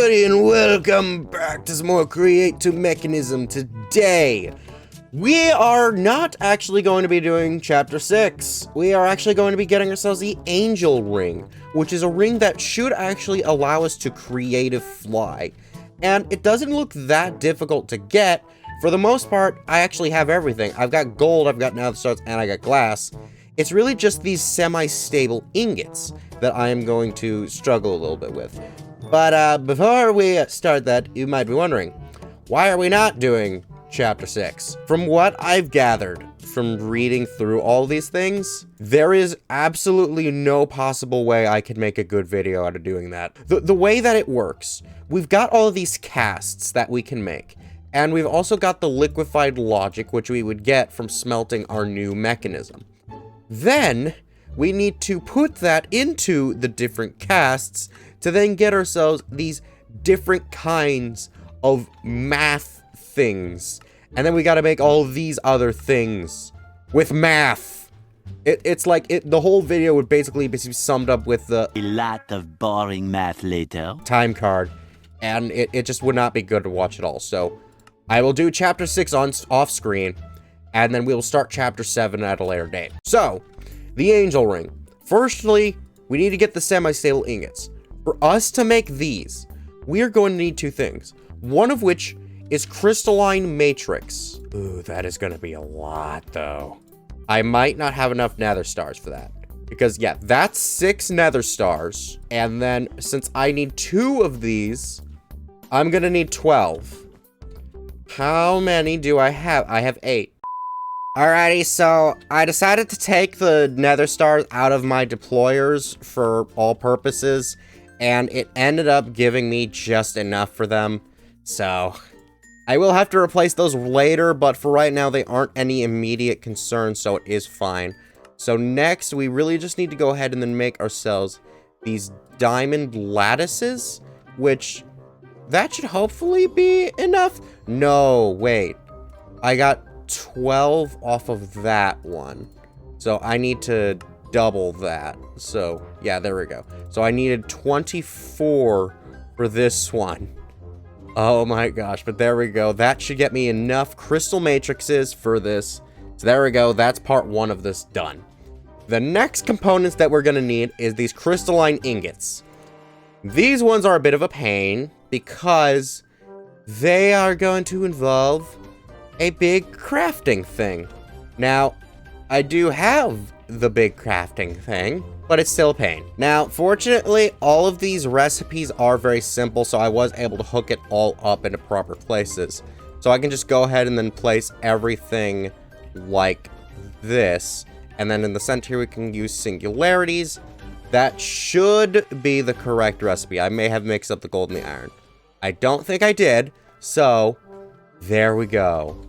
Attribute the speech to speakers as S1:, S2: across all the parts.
S1: everybody, and welcome back to some more Create to Mechanism. Today, we are not actually going to be doing Chapter 6. We are actually going to be getting ourselves the Angel Ring, which is a ring that should actually allow us to creative fly. And it doesn't look that difficult to get. For the most part, I actually have everything. I've got gold, I've got nether stars, and I got glass. It's really just these semi-stable ingots that I am going to struggle a little bit with. But before we start that, you might be wondering, why are we not doing Chapter 6? From what I've gathered from reading through all these things, there is absolutely no possible way I could make a good video out of doing that. The way that it works, we've got all of these casts that we can make, and we've also got the liquefied logic, which we would get from smelting our new mechanism. Then, we need to put that into the different casts to then get ourselves these different kinds of math things. And then we gotta make all these other things with math. It's like, the whole video would basically be summed up with a
S2: lot of boring math later.
S1: Time card. And it just would not be good to watch at all. So, I will do Chapter 6 off screen, and then we will start Chapter 7 at a later date. So, the Angel Ring. Firstly, we need to get the semi-stable ingots. For us to make these, we are going to need two things. One of which is crystalline matrix. Ooh, that is going to be a lot, though. I might not have enough nether stars for that. Because, yeah, that's 6 nether stars. And then, since I need 2 of these, I'm going to need 12. How many do I have? I have 8. Alrighty, so I decided to take the nether stars out of my deployers for all purposes, and it ended up giving me just enough for them. So, I will have to replace those later, but for right now, they aren't any immediate concern, so it is fine. So next, we really just need to go ahead and then make ourselves these diamond lattices, which, that should hopefully be enough. No, wait. I got 12 off of that one. So I need to double that. So, yeah, there we go. So I needed 24 for this one. Oh my gosh, but there we go. That should get me enough crystal matrices for this. So there we go. That's part 1 of this done. The next components that we're going to need is these crystalline ingots. These ones are a bit of a pain because they are going to involve a big crafting thing. Now, I do have the big crafting thing, but it's still a pain. Now, fortunately, all of these recipes are very simple, so I was able to hook it all up into proper places. So I can just go ahead and then place everything like this. And then in the center here, we can use singularities. That should be the correct recipe. I may have mixed up the gold and the iron. I don't think I did, so there we go.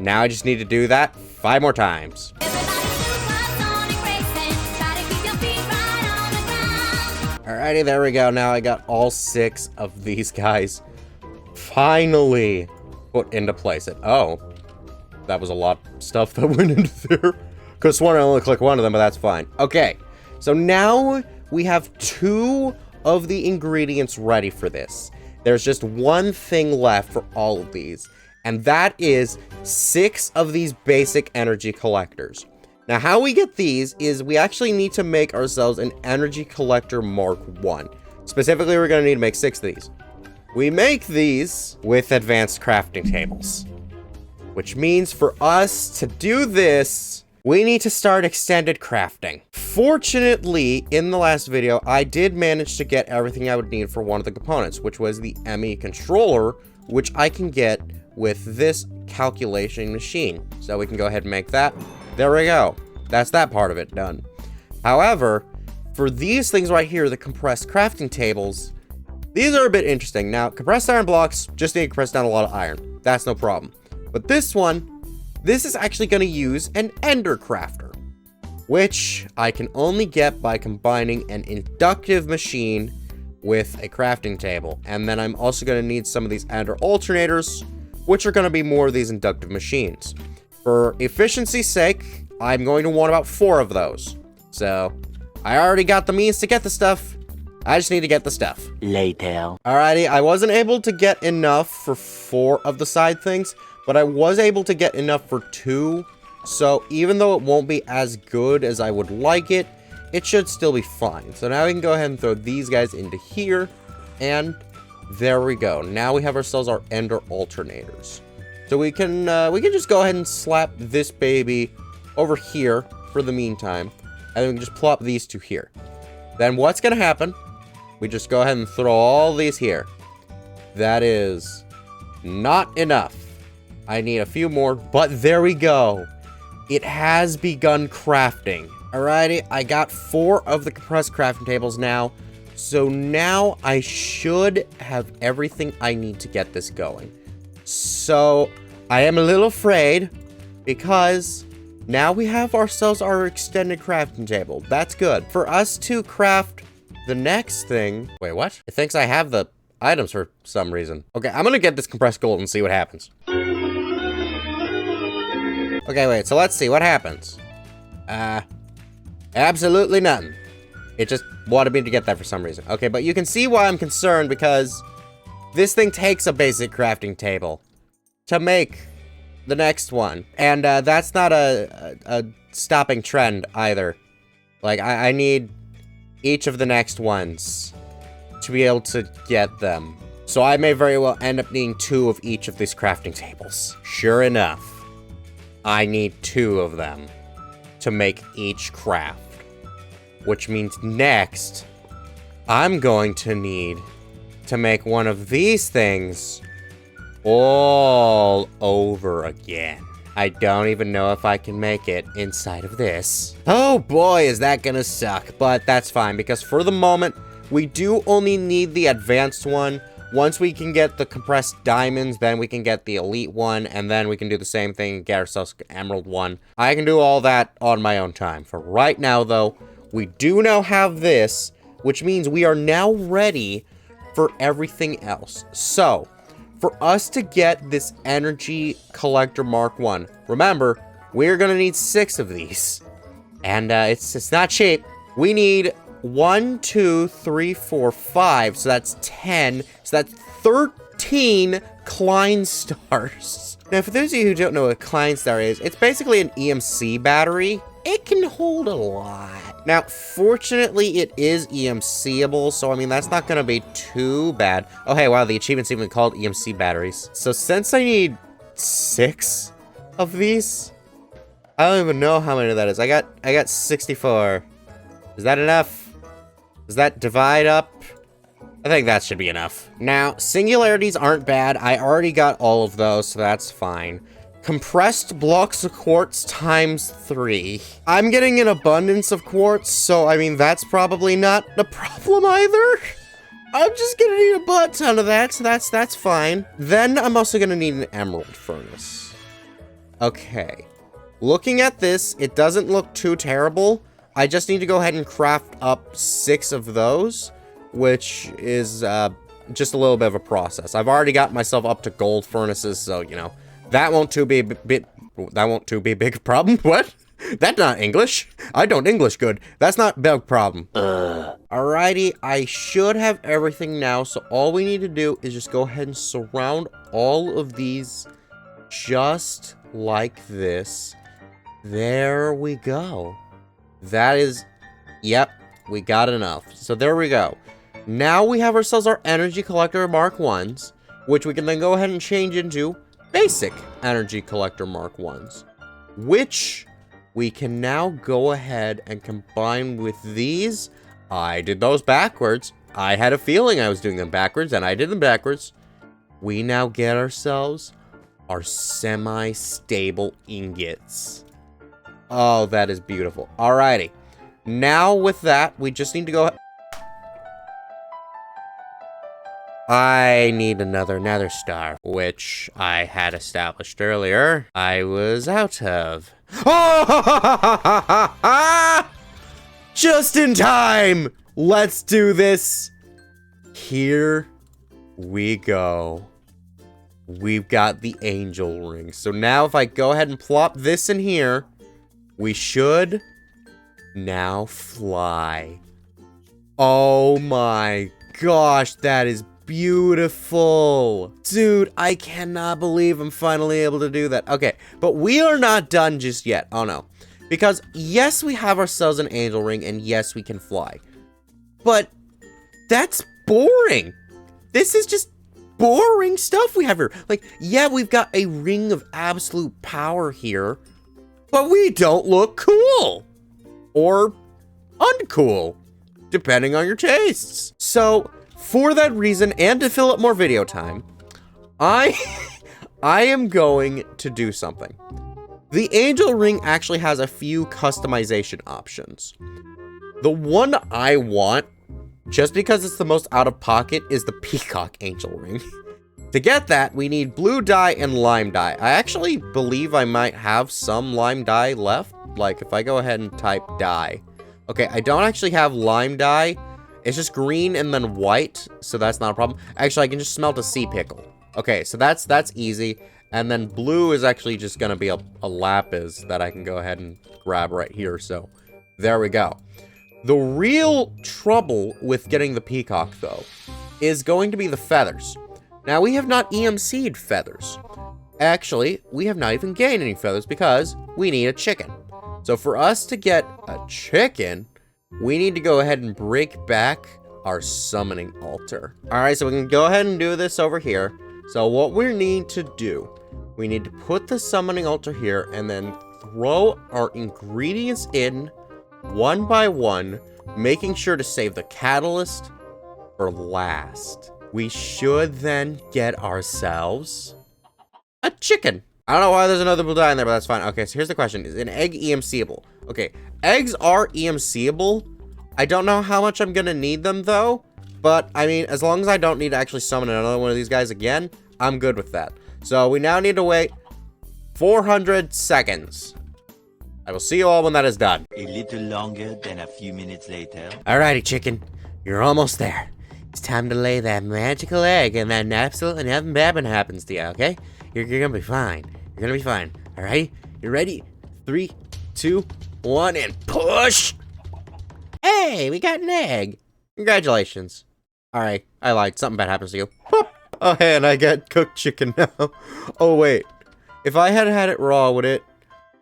S1: Now I just need to do that 5 more times. Alrighty, there we go. Now I got all 6 of these guys finally put into place. Oh, that was a lot of stuff that went into there. Could've sworn I only clicked one of them, but that's fine. Okay, so now we have 2 of the ingredients ready for this. There's just one thing left for all of these, and that is 6 of these basic energy collectors. Now, how we get these is we actually need to make ourselves an energy collector Mark 1. Specifically, we're going to need to make 6 of these. We make these with advanced crafting tables, which means for us to do this, we need to start extended crafting. Fortunately, in the last video, I did manage to get everything I would need for one of the components, which was the ME controller, which I can get with this calculation machine. So we can go ahead and make that. There we go. That's that part of it done. However, for these things right here, the compressed crafting tables, these are a bit interesting. Now, compressed iron blocks just need to compress down a lot of iron. That's no problem. But this one, this is actually going to use an ender crafter, which I can only get by combining an inductive machine with a crafting table. And then I'm also going to need some of these ender alternators, which are going to be more of these inductive machines. For efficiency's sake, I'm going to want about 4 of those. So, I already got the means to get the stuff. I just need to get the stuff.
S2: Later.
S1: Alrighty, I wasn't able to get enough for 4 of the side things, but I was able to get enough for 2. So even though it won't be as good as I would like it, it should still be fine. So now we can go ahead and throw these guys into here, and there we go. Now we have ourselves our ender alternators. So we can just go ahead and slap this baby over here for the meantime, and then we can just plop these 2 here. Then what's gonna happen? We just go ahead and throw all these here. That is not enough. I need a few more, but there we go. It has begun crafting. Alrighty, I got 4 of the compressed crafting tables now. So now I should have everything I need to get this going. So I am a little afraid because now we have ourselves our extended crafting table. That's good. For us to craft the next thing... Wait, what? It thinks I have the items for some reason. Okay, I'm gonna get this compressed gold and see what happens. Okay, wait, so let's see what happens. Absolutely nothing. It just wanted me to get that for some reason. Okay, but you can see why I'm concerned because this thing takes a basic crafting table to make the next one. And that's not a stopping trend either. Like, I need each of the next ones to be able to get them. So I may very well end up needing 2 of each of these crafting tables. Sure enough, I need 2 of them to make each craft. Which means next, I'm going to need to make one of these things all over again. I don't even know if I can make it inside of this. Oh boy, is that gonna suck. But that's fine, because for the moment, we do only need the advanced one. Once we can get the compressed diamonds, then we can get the elite one, and then we can do the same thing and get ourselves emerald one. I can do all that on my own time. For right now, though, we do now have this, which means we are now ready for everything else. So, for us to get this energy collector Mark 1, remember, we're gonna need 6 of these. And it's not cheap. We need 1, 2, 3, 4, 5, so that's 10. So that's 13 Klein stars. Now, for those of you who don't know what a Klein star is, it's basically an EMC battery. It can hold a lot. Now, fortunately, it is EMC-able, so I mean, that's not gonna be too bad. Oh, hey, wow, the achievement's even called EMC batteries. So since I need 6 of these, I don't even know how many that is. I got 64. Is that enough? Does that divide up? I think that should be enough. Now, singularities aren't bad. I already got all of those, so that's fine. Compressed blocks of quartz times 3. I'm getting an abundance of quartz, so I mean, that's probably not a problem either. I'm just gonna need a butt ton of that, so that's fine. Then I'm also gonna need an emerald furnace. Okay. Looking at this, it doesn't look too terrible. I just need to go ahead and craft up 6 of those, which is just a little bit of a process. I've already got myself up to gold furnaces, so, you know, that won't too be a big problem. What? That's not English. I don't English good. That's not a big problem. Alrighty, I should have everything now, so all we need to do is just go ahead and surround all of these just like this. There we go. That is, yep, we got enough. So there we go. Now we have ourselves our energy collector Mark 1s, which we can then go ahead and change into basic energy collector Mark 1s, which we can now go ahead and combine with these. I did those backwards. I had a feeling I was doing them backwards, and I did them backwards. We now get ourselves our semi-stable ingots. Oh, that is beautiful. Alrighty. Now with that, we just need to go... I need another nether star, which I had established earlier. I was out of. Oh! Just in time! Let's do this. Here we go. We've got the angel ring. So now if I go ahead and plop this in here, we should now fly. Oh my gosh, that is beautiful. Dude, I cannot believe I'm finally able to do that. Okay, but we are not done just yet. Oh no. Because yes, we have ourselves an angel ring, and yes, we can fly. But that's boring. This is just boring stuff we have here. Like, yeah, we've got a ring of absolute power here, but we don't look cool. Or uncool, depending on your tastes. So, for that reason, and to fill up more video time, I am going to do something. The angel ring actually has a few customization options. The one I want, just because it's the most out of pocket, is the peacock angel ring. To get that, we need blue dye and lime dye. I actually believe I might have some lime dye left. Like, if I go ahead and type dye. Okay, I don't actually have lime dye. It's just green and then white, so that's not a problem. Actually, I can just smelt a sea pickle. Okay, so that's easy. And then blue is actually just gonna be a lapis that I can go ahead and grab right here. So there we go. The real trouble with getting the peacock, though, is going to be the feathers. Now, we have not EMC'd feathers. Actually, we have not even gained any feathers because we need a chicken. So for us to get a chicken, we need to go ahead and break back our summoning altar. All right, so we can go ahead and do this over here. So what we need to do, we need to put the summoning altar here and then throw our ingredients in one by one, making sure to save the catalyst for last. We should then get ourselves a chicken. I don't know why there's another blue dye in there, but that's fine. Okay, so here's the question. Is an egg EMCable? Okay, eggs are EMCable. I don't know how much I'm gonna need them, though. But, I mean, as long as I don't need to actually summon another one of these guys again, I'm good with that. So, we now need to wait 400 seconds. I will see you all when that is done.
S2: A little longer than a few minutes later.
S1: Alrighty, chicken. You're almost there. It's time to lay that magical egg, and then absolutely nothing bad happens to you, okay? You're gonna be fine. You're gonna be fine. Alright? You ready? 3, 2, 1, and push! Hey, we got an egg. Congratulations. Alright, I lied. Something bad happens to you. Boop. Oh, hey, and I get cooked chicken now. Oh, wait. If I had had it raw, would it?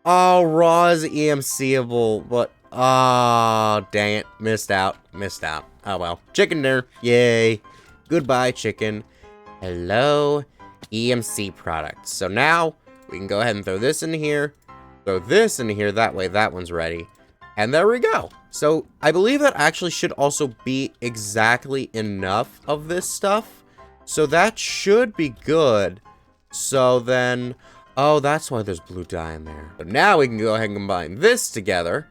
S1: Oh, raw is EMCable, but... Oh, dang it. Missed out. Missed out. Oh, well. Chicken dinner. Yay. Goodbye, chicken. Hello, EMC products. So now, we can go ahead and throw this in here. Throw this in here. That way, that one's ready. And there we go. So, I believe that actually should also be exactly enough of this stuff. So, that should be good. So, then... Oh, that's why there's blue dye in there. So, now we can go ahead and combine this together.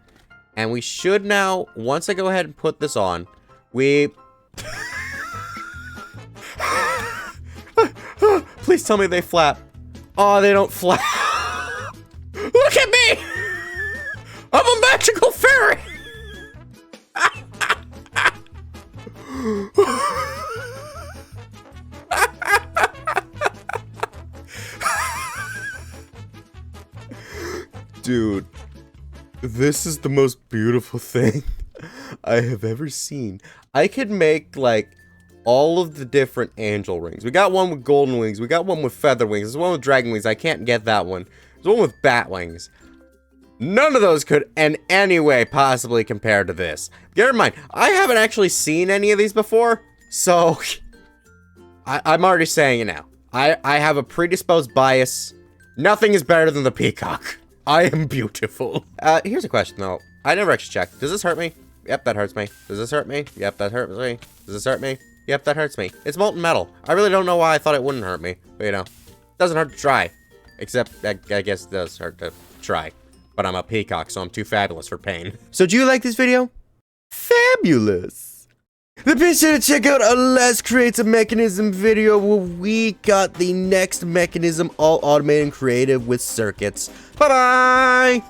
S1: And we should now, once I go ahead and put this on, we... Please tell me they flap. Oh, they don't flap. Look at me! I'm a magical fairy! Dude, this is the most beautiful thing I have ever seen. I could make, like, all of the different angel rings. We got one with golden wings. We got one with feather wings. There's one with dragon wings. I can't get that one. There's one with bat wings. None of those could in any way possibly compare to this. Bear in mind, I haven't actually seen any of these before, so I'm already saying it now. I have a predisposed bias. Nothing is better than the peacock. I am beautiful. Here's a question, though. I never actually checked. Does this hurt me? Yep, that hurts me. Does this hurt me? Yep, that hurts me. Does this hurt me? Yep, that hurts me. It's molten metal. I really don't know why I thought it wouldn't hurt me. But, you know, it doesn't hurt to try. Except, I guess it does hurt to try. But I'm a peacock, so I'm too fabulous for pain. So, do you like this video? Fabulous! Then be sure to check out our last Create a Mechanism video where we got the next mechanism all automated and creative with circuits. Bye-bye!